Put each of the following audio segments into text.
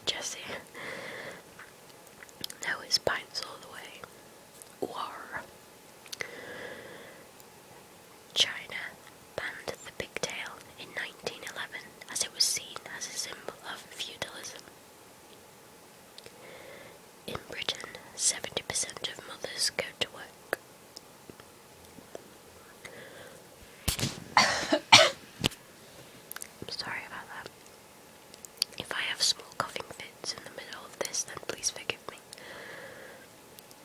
Jesse. No, it's pints all the way. War. China banned the pigtail in 1911 as it was seen as a symbol of feudalism. In Britain, 70% of mothers go to work. I'm sorry about that. If I have small coughing fits in the middle of this, then please forgive me.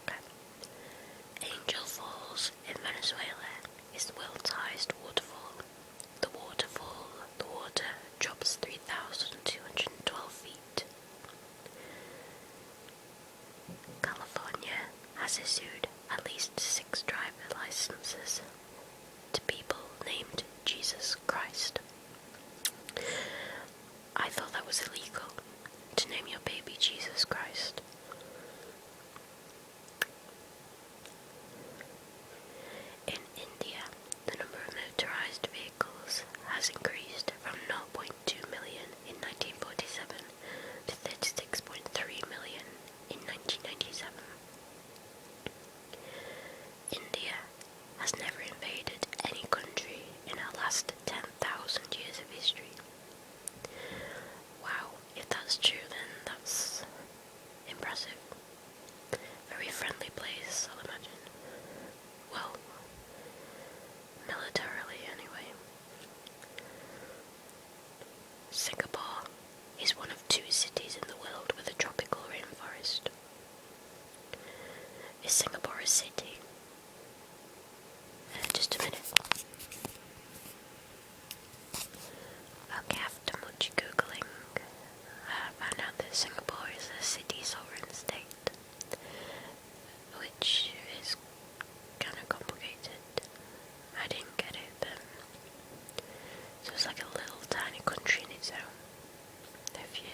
Okay. Angel Falls in Venezuela is the world's highest waterfall. The water drops 3,212 feet. California has issued at least 6 driver licenses to people named Jesus Christ. I thought that was illegal, to name your baby Jesus Christ. In India, the number of motorized vehicles has increased from 0.2 million in 1947 to 36.3 million in 1997. India has never invaded any country in our last 10,000 years of history. Wow, if that's true, then that's impressive. Very friendly place, I'll imagine. Well, militarily anyway. Singapore is one of 2 cities in the world with a tropical rainforest. Is Singapore a city? Just a minute. Okay, after much googling, I found out that Singapore is a city sovereign state, which is kind of complicated. I didn't get it, but so it's like a little tiny country in its own, if you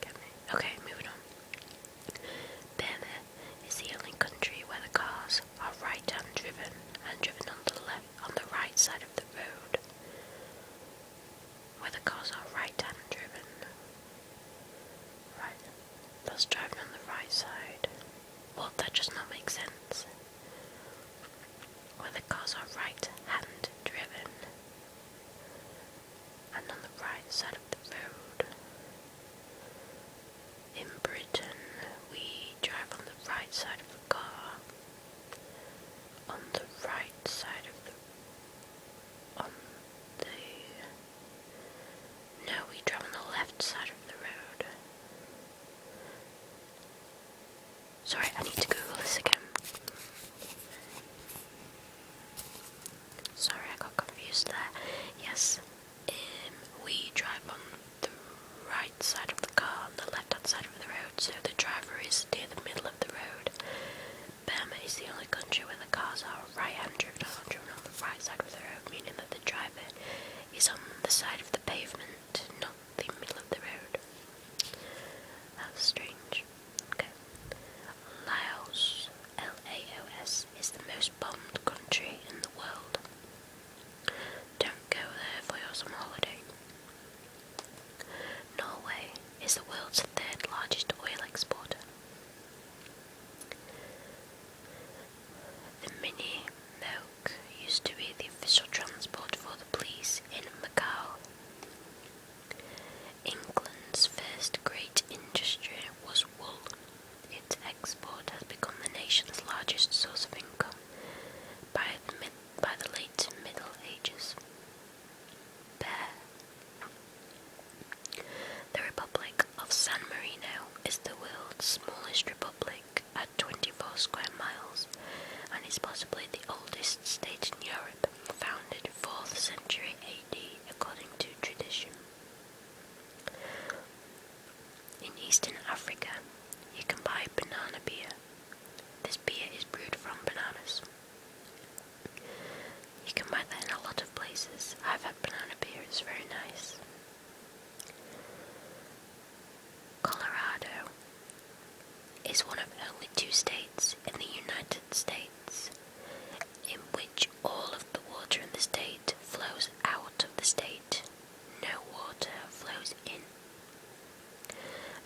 get me. Okay, moving on. Burma is the only country where the cars are right-hand driven and driven on the right side of the road. Where the cars are right-hand driven. Right, that's driving on the right side. Well, that does not make sense. Where the cars are right-hand driven and on the right side of the road. In Britain, we drive on the right side of the car. On the right side of the... No, we drive on the left side of the road. Sorry, I need to Google this again. Sorry, I got confused there. Yes, we drive on the right side of the car, on the left-hand side of the road, so the driver is near the middle of the road. Burma is the only country where the cars are right-hand driven on the right side of the road, meaning that the driver is on the side of the pavement, not the middle of the road. That's strange. Okay. Laos, Laos, is the most bombed country in the world. Don't go there for your summer holiday. Norway is the world's 3rd largest oil exporter. The Mini Moke used to be the official transport for the police in Macau. England's first great industry was wool. Its export has become the nation's largest source of income by the late Middle Ages. Bear. The Republic of San Marino is the world's smallest republic at 24 square miles and is possibly the oldest state in Europe, founded 4th century AD according to tradition. In Eastern Africa, you can buy banana beer. This beer is brewed from bananas. You can buy that in a lot of places. I've had banana beer, it's very nice. Colorado is one of only 2 states in the United States in which all of the water in the state flows out of the state. No water flows in.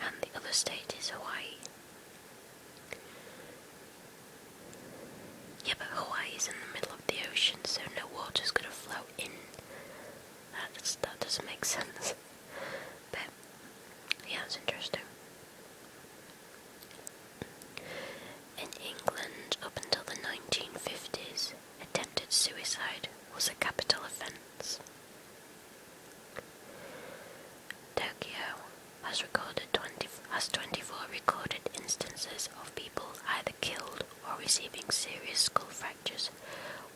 And the other state is Hawaii. Yeah, but Hawaii is in the middle of the ocean, so no water's gonna flow in. That doesn't make sense. But yeah, it's interesting. In England, up until the 1950s, attempted suicide was a capital offence. Tokyo has 24 recorded instances of people either killed or receiving serious skull fractures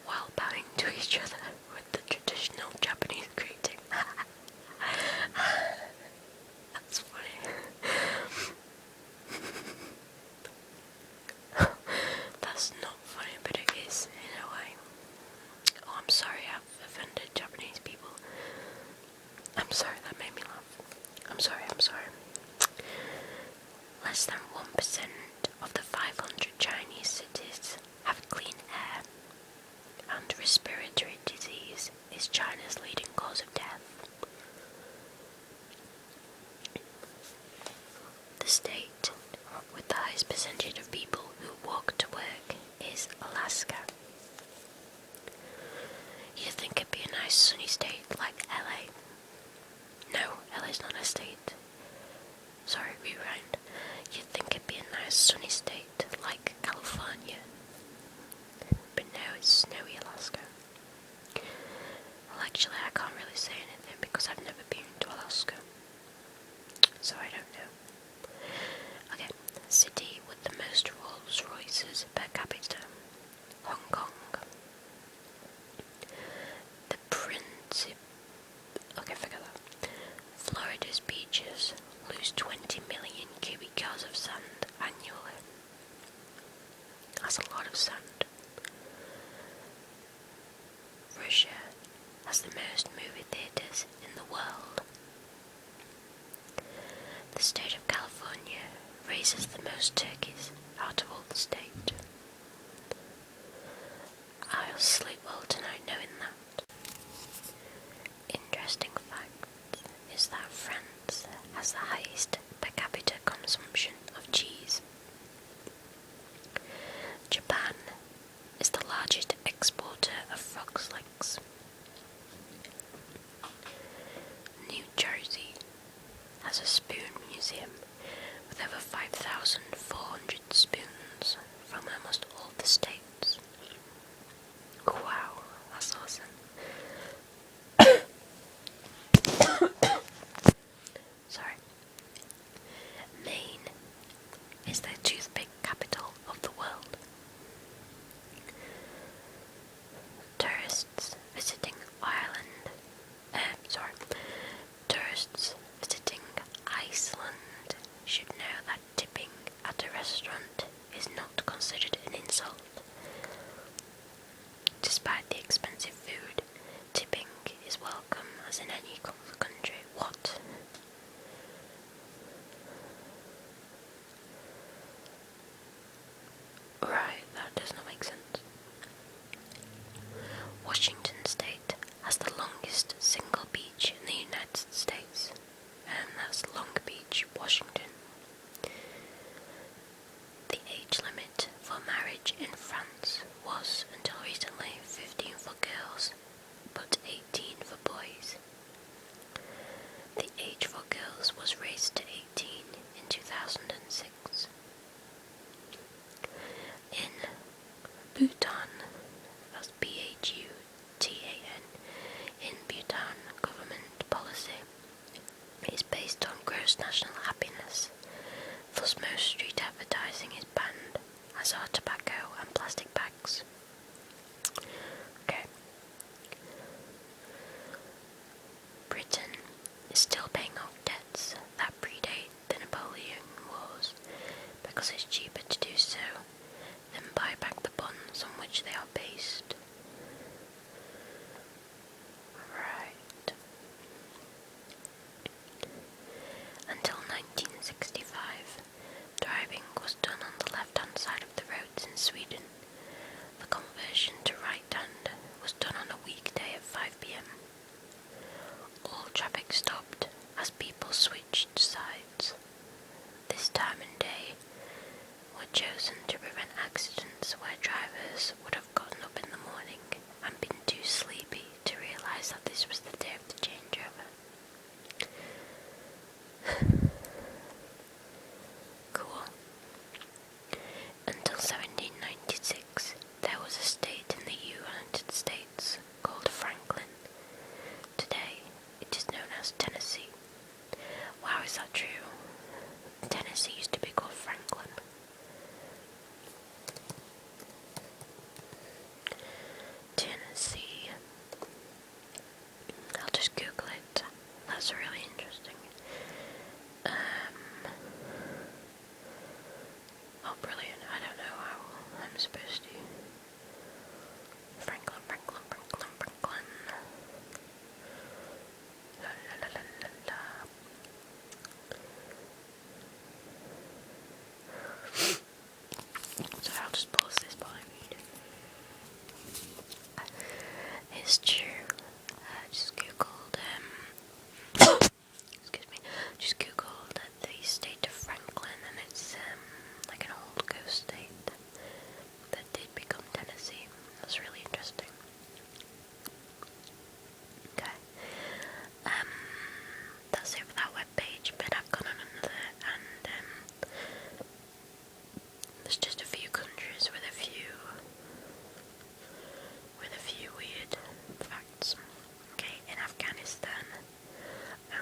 while bowing to each other with the traditional Japanese greeting. That's funny. That's not funny, but it is in a way. Oh, I'm sorry I've offended Japanese people. I'm sorry, that made me laugh. I'm sorry. Less than 1% of the 500 Chinese cities have clean air, and respiratory disease is China's leading cause of death. The state with the highest percentage of people who walk to work is Alaska. You'd think it'd be a nice sunny state like LA. No, LA's not a state. Sorry, rewind. You'd think it'd be a nice sunny state like California. But no, it's snowy Alaska. Well, actually, I can't really say anything because I've never been to Alaska. So I don't know. Okay, city with the most Rolls Royces per capita. Hong Kong. The Okay, forget that. Florida's beaches lose 20 million cubic yards of sand annually. That's a lot of sand. Russia has the most movie theatres in the world. The state of California raises the most turkeys out of all the state. I'll sleep well tonight knowing that. Interesting fact is that France has the highest per capita consumption of cheese. Japan is the largest exporter of frog's legs. New Jersey has a spoon museum with over 5,400 spoons from almost all the states. Wow, that's awesome. Sorry. Maine is the toothpick capital of the world. Tourists visiting Iceland should know that tipping at a restaurant is not considered an insult. Despite the expensive food, tipping is welcome as in any country. What? Right, that does not make sense. Washington State has the longest single beach in the United States, and that's Long Beach, Washington. The age limit for marriage in France was, until recently, 15 for girls, but 18 for boys. The age for girls was raised to 18 in 2006. In Bhutan, that's Bhutan, in Bhutan, government policy is based on gross national happiness, thus most street advertising is banned, as are tobacco and plastic bags. Okay. Britain is still paying off debts that predate the Napoleon Wars because it's cheaper to do so than buy back the bonds on which they are based. Right. Until 1965, driving was done on the left-hand side of the roads in Sweden. The conversion to right-hand was done on a weekday at 5 p.m. All traffic stopped as people switched sides. This time chosen to prevent accidents where drivers would have gotten up in the morning and been too sleepy to realise that this was the day of the changeover. Cool. Until 1796, there was a state in the United States called Franklin. Today, it is known as Tennessee. Wow, is that true? Tennessee used to be called Franklin. Tennessee. I'll just Google it. That's really interesting. Oh, brilliant. I don't know how I'm supposed to. Franklin. La la la la la la. So I'll just pause this while I read. It's true. I just googled, excuse me, just googled the state of Franklin, and it's like an old ghost state that did become Tennessee. That's really interesting. Okay. That's it for that webpage, but I've gone on another, and there's just a few countries with a few weird facts. Okay, in Afghanistan,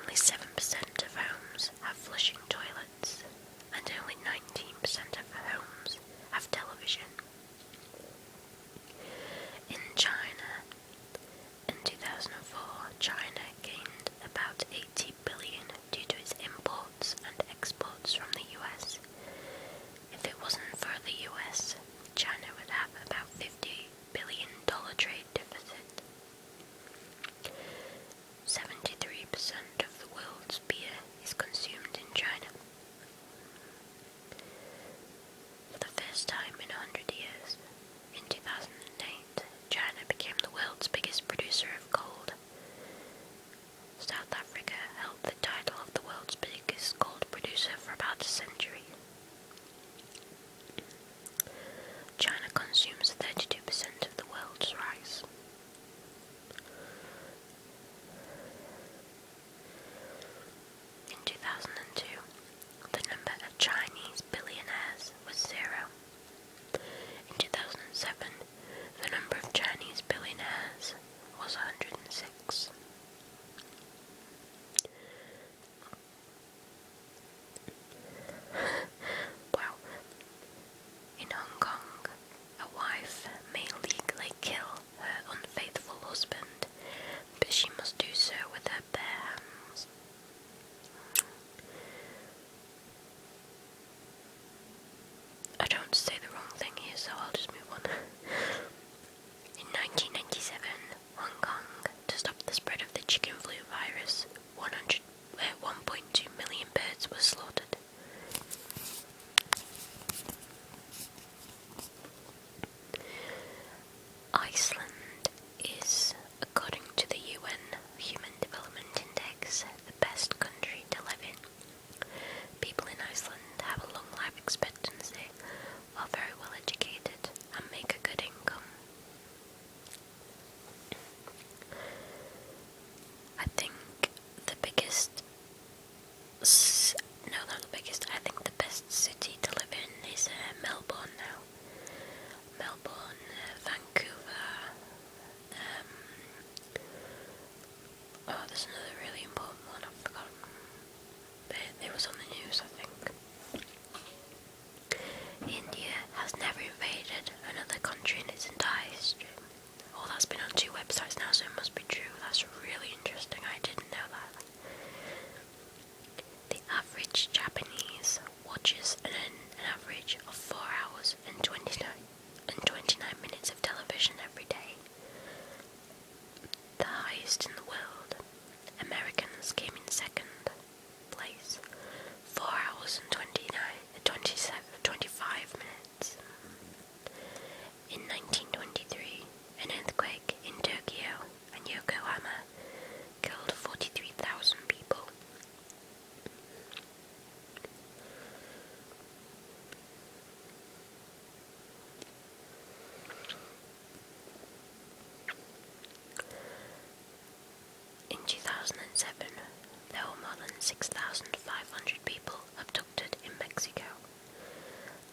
only 7% of homes have flushing toilets, and only 19% of homes have television. In China, in 2004, China gained about 80 billion due to its imports and exports from the US. If it wasn't for the US, China would have about $50 billion trade deficit. 73% of the world's beer is consumed in China. For the first time in 100 years, in 2008, China became the world's biggest producer of gold. South Africa held the title of the world's biggest gold producer for about a century. China consumes 32% of the world's rice. In 2002, the number of Chinese billionaires was 0. In 2007, the number of Chinese billionaires was 106. Wow. In Hong Kong, a wife may legally kill her unfaithful husband, but she must do so with her bare hands. I don't want to say the wrong thing here, so I'll just move on. In 1997, Hong Kong, to stop the spread of the chicken flu virus, 1.2 million birds were slaughtered. Iceland is, according to the UN Human Development Index, the best country to live in. People in Iceland have a long life expectancy, are very well educated,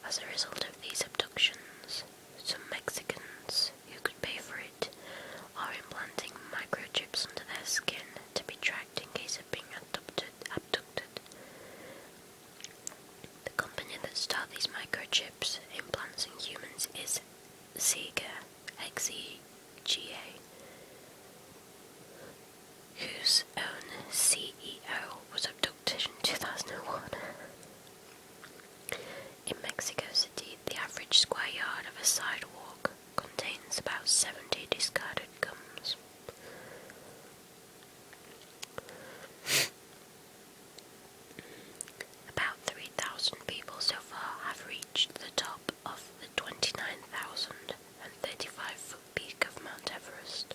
As a result of these abductions, some Mexicans who could pay for it are implanting microchips under their skin to be tracked in case of being abducted. The company that started these microchips implants in humans is Xega, X-E-G-A, whose own CEO was abducted in 2001. In Mexico City, the average square yard of a sidewalk contains about 70 discarded gums. About 3,000 people so far have reached the top of the 29,035-foot peak of Mount Everest.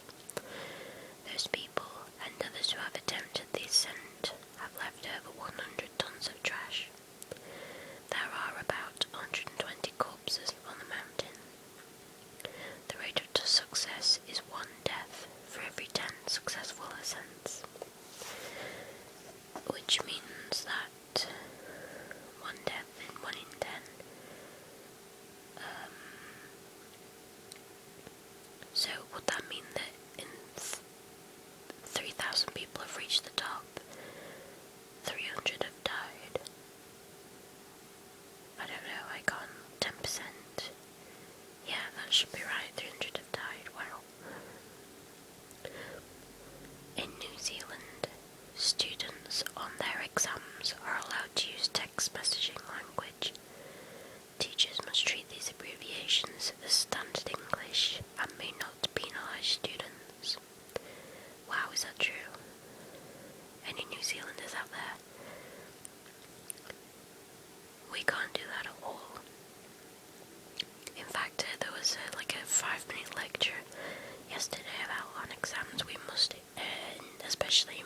Those people and others who have attempted the ascent have left over 100 tons of trash. There are about 120 corpses on the mountain. The rate of success is 1 death for every 10 successful ascents, which means that 1 death in 1 in 10. So would that mean that in 3,000 people have reached the top, 300 have died? I don't know, I got 10%. Yeah, that should be right, 300 have died, wow. In New Zealand, students on their exams are allowed to use text messaging language. Teachers must treat these abbreviations as standard English and may not penalise students. Wow, is that true? Any New Zealanders out there? We can't do that at all. In fact, there was a 5-minute lecture yesterday about on exams we must, especially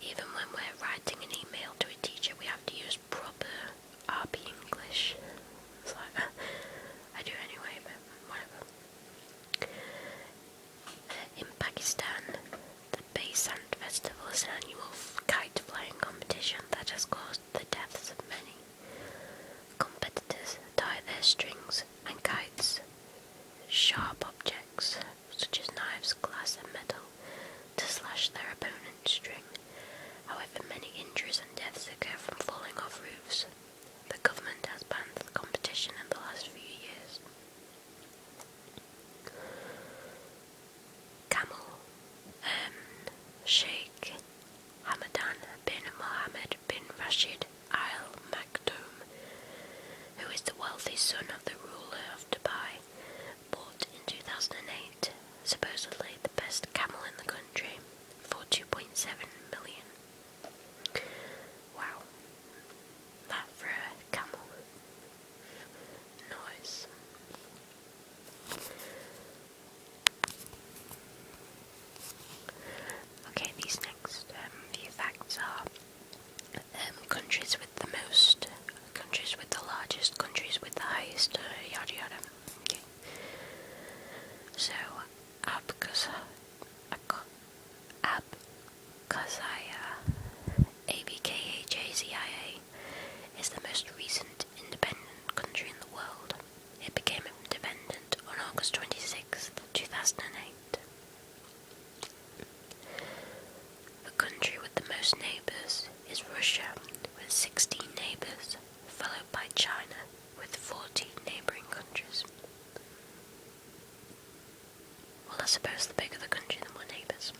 even when we're writing an email to a teacher, we have to use proper RP English. It's like, I do anyway, but whatever. In Pakistan, the Baysand Festival is an annual kite flying competition that has caused the deaths of many. Competitors tie their strings and kites, sharp objects such as knives, glass and metal, to slash their opponent's string. However, many injuries and deaths occur from falling off roofs. The government has banned the competition in the last few years. Camel. Sheikh Hamadan bin Mohammed bin Rashid Al Maktoum, who is the wealthy son of the ruler of Dubai, bought in 2008 supposedly the best camel in the country for 2.7 million. Wow. That for a camel. Nice. Okay, these next few facts are countries with the most, countries with the largest, countries with the highest, yada yada. Okay. So, Abkhazia, Abkhazia is the most recent independent country in the world. It became independent on August 26, 2008. The country with the most neighbours is Russia, with 16 neighbours, followed by China, with 14 neighbouring countries. Well, I suppose the bigger the country, the more neighbours.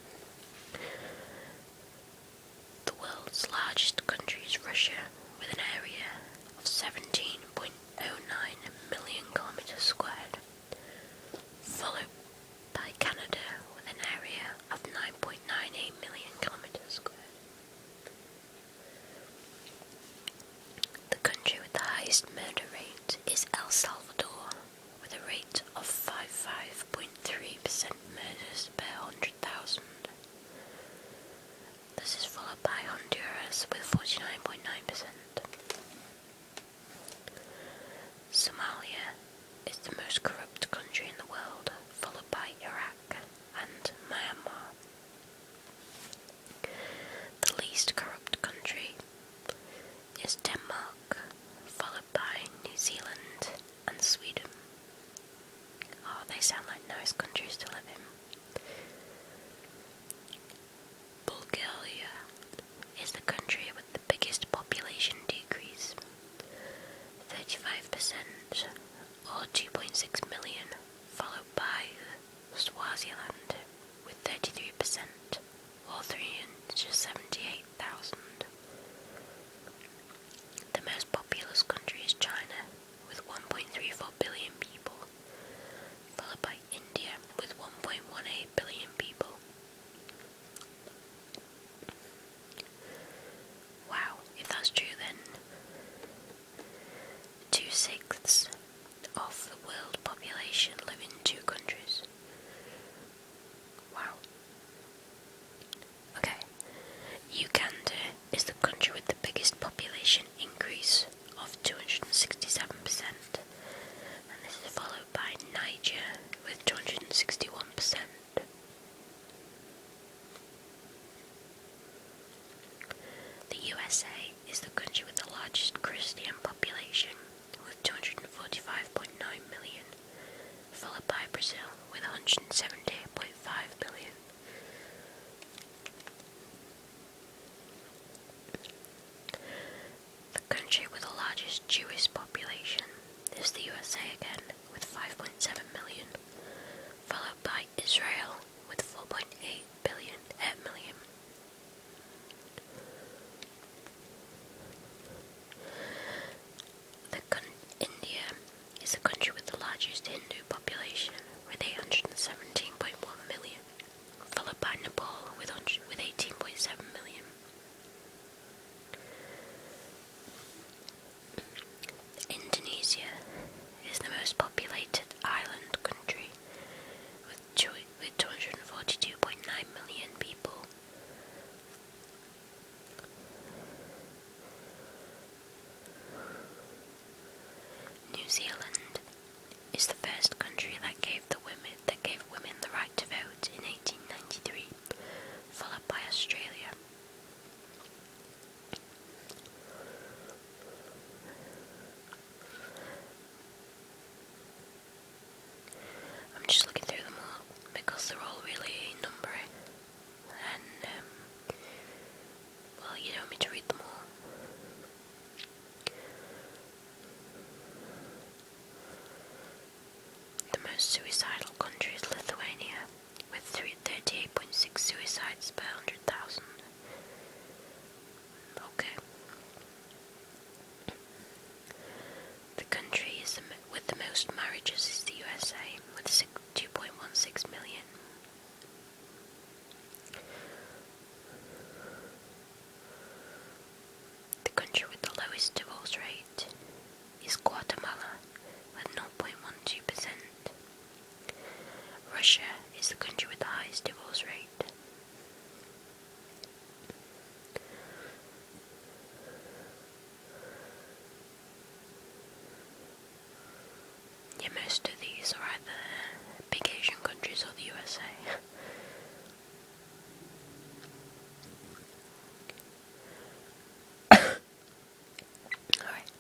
The world's largest country is Russia, with an area of 17.09 million kilometres squared, followed by Canada with an area of 9.98 million kilometres squared. The country with the highest murder rate is El Salvador, with a rate of 55.3% murders per 100,000. This is followed by Honduras with 49.9%. Somalia is the most corrupt country in the world, followed by Iraq and Myanmar. The least corrupt country is Denmark, followed by or 2.6 million, followed by Swaziland with 33% or 378,000. The most populous country is China with 1.34 billion people, followed by India with 1.18 billion people. Wow, if that's true then 2/6 of the world population live in 2 countries. Wow. Okay, Uganda is the country with the biggest population increase of 267%, and this is followed by Niger with 261%. The USA is the country with the largest Christian population with 245.9 million, followed by Brazil with 170.5 million. The country with the largest Jewish population is the USA again with 5.7 million, followed by Israel with 4.8 million. India is the country with the largest Hindu population with 817.1 million, followed by Nepal with 18.7 million. Indonesia is the most populated island country with 242.9 million people. New Zealand is the first country that gave women the right to vote in 1893, followed by Australia. I'm just looking through them all because they're all really numbery, and well, you don't want me to read them all. The most suicidal country is Lithuania, with 38.6 suicides per 100,000. Okay. The country with the most marriages is the USA, with 2.16 million. The country with the lowest divorce rate is Guatemala, with 0.12%. Russia is the country with the highest divorce rate. Yeah, most of these are either big Asian countries or the USA. Alright,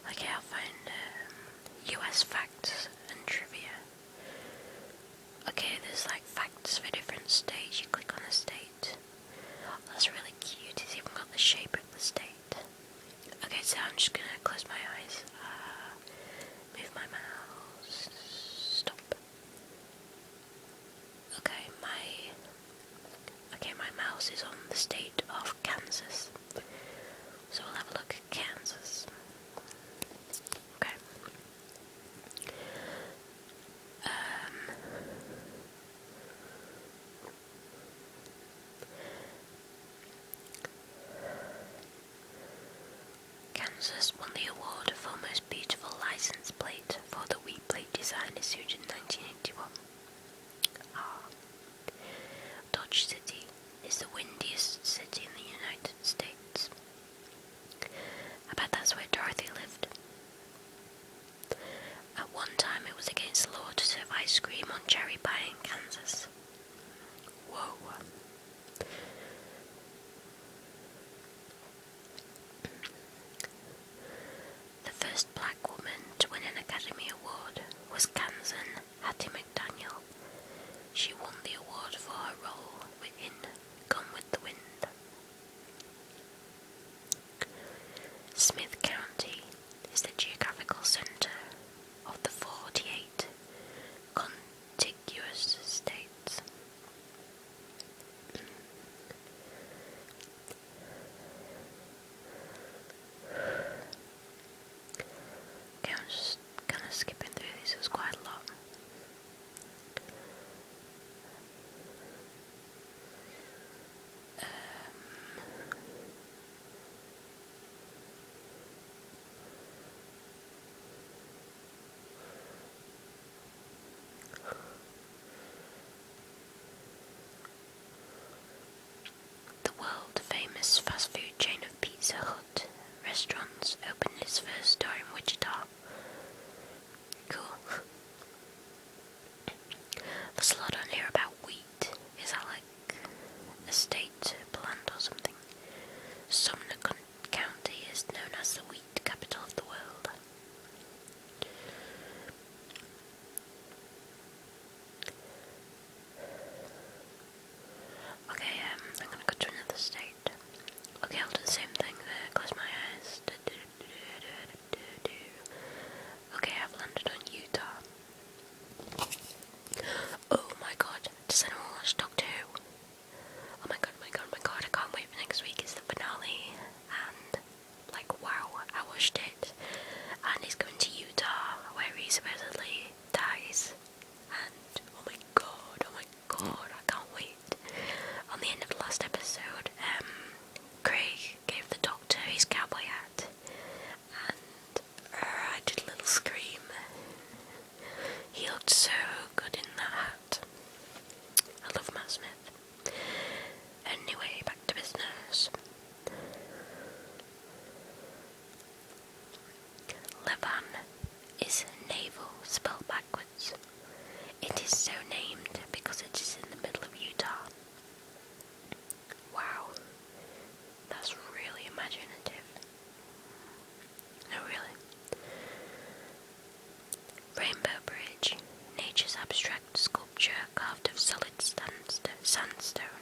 okay, I'll find US facts and trivia. Okay, there's like facts for different states. You click on a state. Oh, that's really cute. It's even got the shape of the state. Okay, so I'm just gonna close my eyes. Move my mouse. Stop. Okay, my mouse is on the state of Kansas. So we'll have a look at Kansas. Okay. Kansas won the award for Most Beautiful License Plate for the wheat plate design issued in 1981. Dodge City is the windiest city in the United States. I bet that's where Dorothy lived. At one time it was against the law to serve ice cream on cherry pie in Kansas. Whoa. The first black woman to win an Academy Award was Kansan Hattie McDaniel. She won the award for her role in Gone with the Wind. Smith County is the geographical center famous fast food chain of Pizza Hut restaurants opened its first store in Wichita. Cool. There's a lot on here about wheat. Is that like a state plant or something? Sumner County is known as the wheat capital of the world. Okay, I'm gonna go to another state. Okay, I'll do the same thing there. Close my eyes. Okay, I've landed on Utah. Oh my god, does anyone watch Doctor Who? Oh my god, I can't wait for next week. It's the finale, and like, wow, I watched it, and he's going to Utah, where he supposedly dies, and oh my god, I can't wait. On the end of the last episode, Craig gave the Doctor his cowboy hat, and I did a little scream. He looked so good in that hat. I love Matt Smith. Anyway, back to business. Levan is naval spelled backwards. It is so named because it is in the middle of Utah. Wow, that's really imaginative. No, really. Rainbow Bridge, nature's abstract sculpture carved of solid sandstone,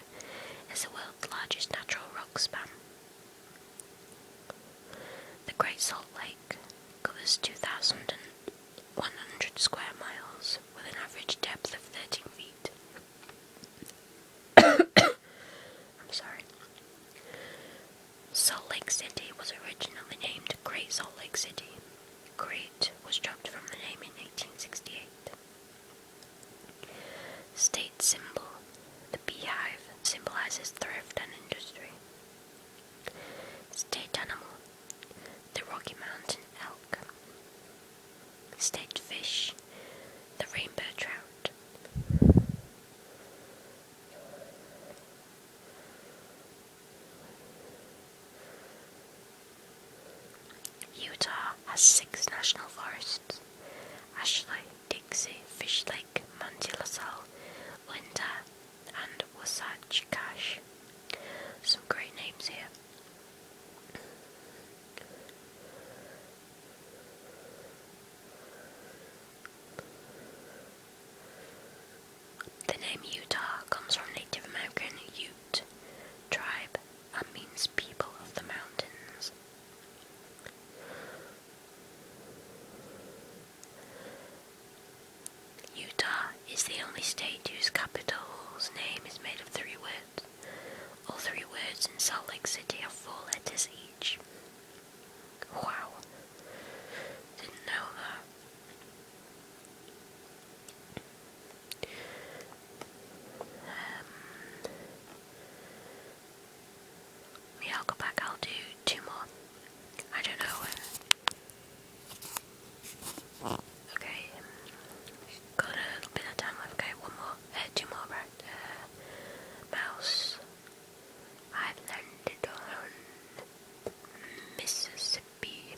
is the world's largest natural rock span. The Great Salt Lake covers 2,100 square miles with an average depth of 13 feet. I'm sorry. Salt Lake City was originally named Great Salt Lake City. Great was dropped from the name in 1868. State symbol. The beehive symbolizes thrift and industry. State animal. The Rocky Mountain elk. State fish. The rainbow trout. Utah has 6 national forests: Ashley, Dixie, Fish Lake, Manti La Salle, Linda, and Wasatch Cache. Some great names here. The name Utah comes from Native American Ute tribe and means people of the mountains. Utah is the only state whose capital's name is made of 3 words. All 3 words in Salt Lake City have 4 letters each. Wow. Didn't know that. Yeah, I'll go back. I'll do 2 more. I don't know. Okay. Got a little bit of time left. Okay, 1 more. 2 more, right? Mouse. I landed on Mississippi.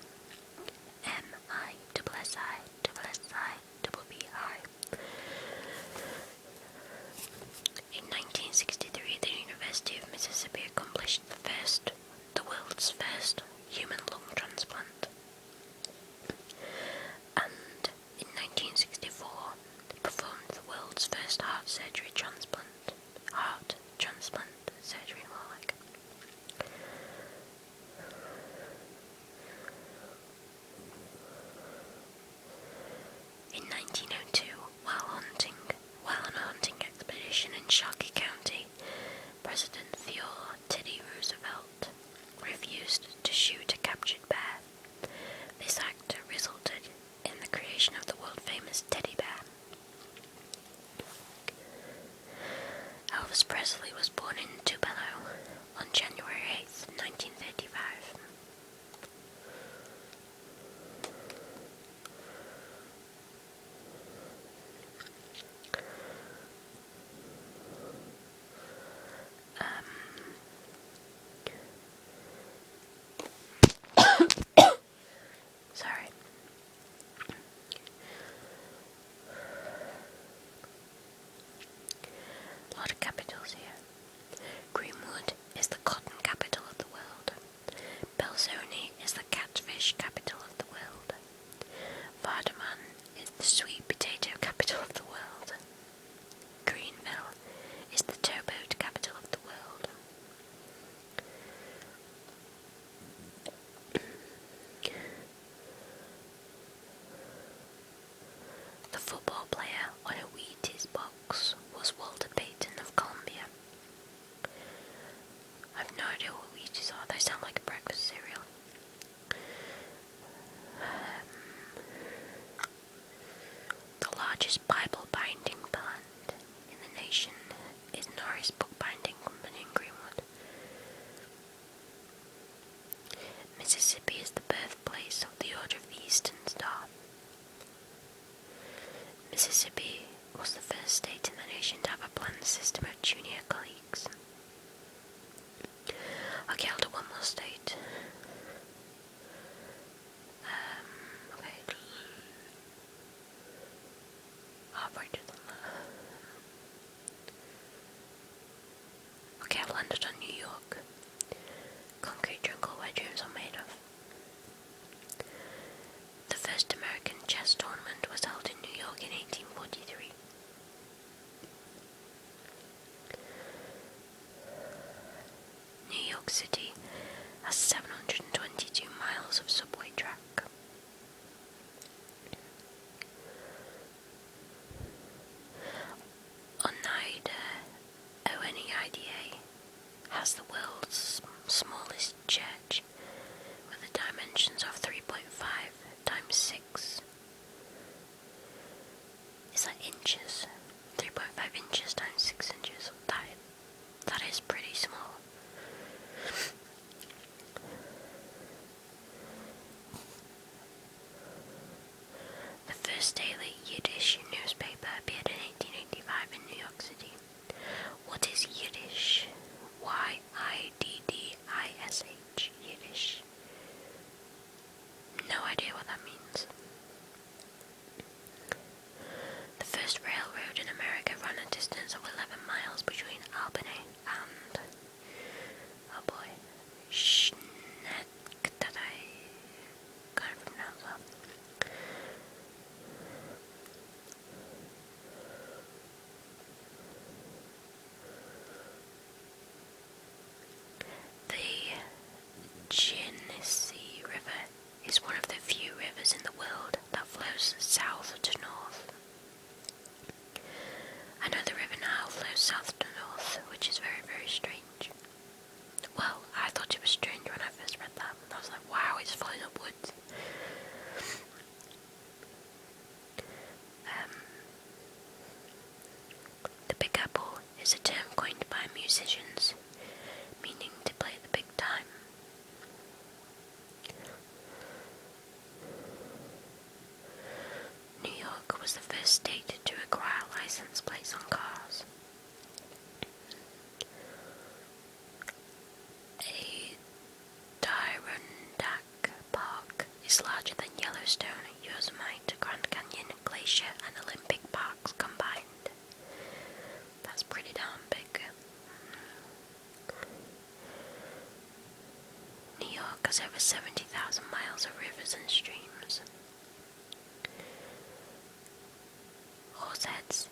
largest Bible binding plant in the nation is Norris Bookbinding Company in Greenwood. Mississippi is the birthplace of the Order of the Eastern Star. Mississippi was the first state in the nation to have a planned system of junior colleges. Okay, I'll do one more state. Okay. Halfway to them. Okay, I've landed on New York. Concrete jungle where dreams are made of. The first American chess tournament was held in New York in 1843. New York City has 722 miles of subway track. ONEIDA has the world's smallest church with the dimensions of 3.5 times 6. Is that inches? 3.5 inches times 6 inches. That is pretty small. The first daily Yiddish newspaper appeared in 1885 in New York City. What is Yiddish? Yiddish. Yiddish. No idea what that means. The first railroad in America ran a distance of 11 miles between Albany and, oh boy, Schenectady. Can't pronounce that. The Genesee River is one of the few rivers in the world that flows south to north. I know the River Nile flows south to north, which is very, very strange. Well, I thought it was strange when I first read that. I was like, wow, it's flowing upwards. The Big Apple is a term coined by musicians, meaning to play the big time. New York was the first state to require license plates on cars. Adirondack Park is larger than Yellowstone, Yosemite, Grand Canyon, Glacier, and Olympic parks combined. That's pretty darn big. New York has over 70,000 miles of rivers and streams. Horseheads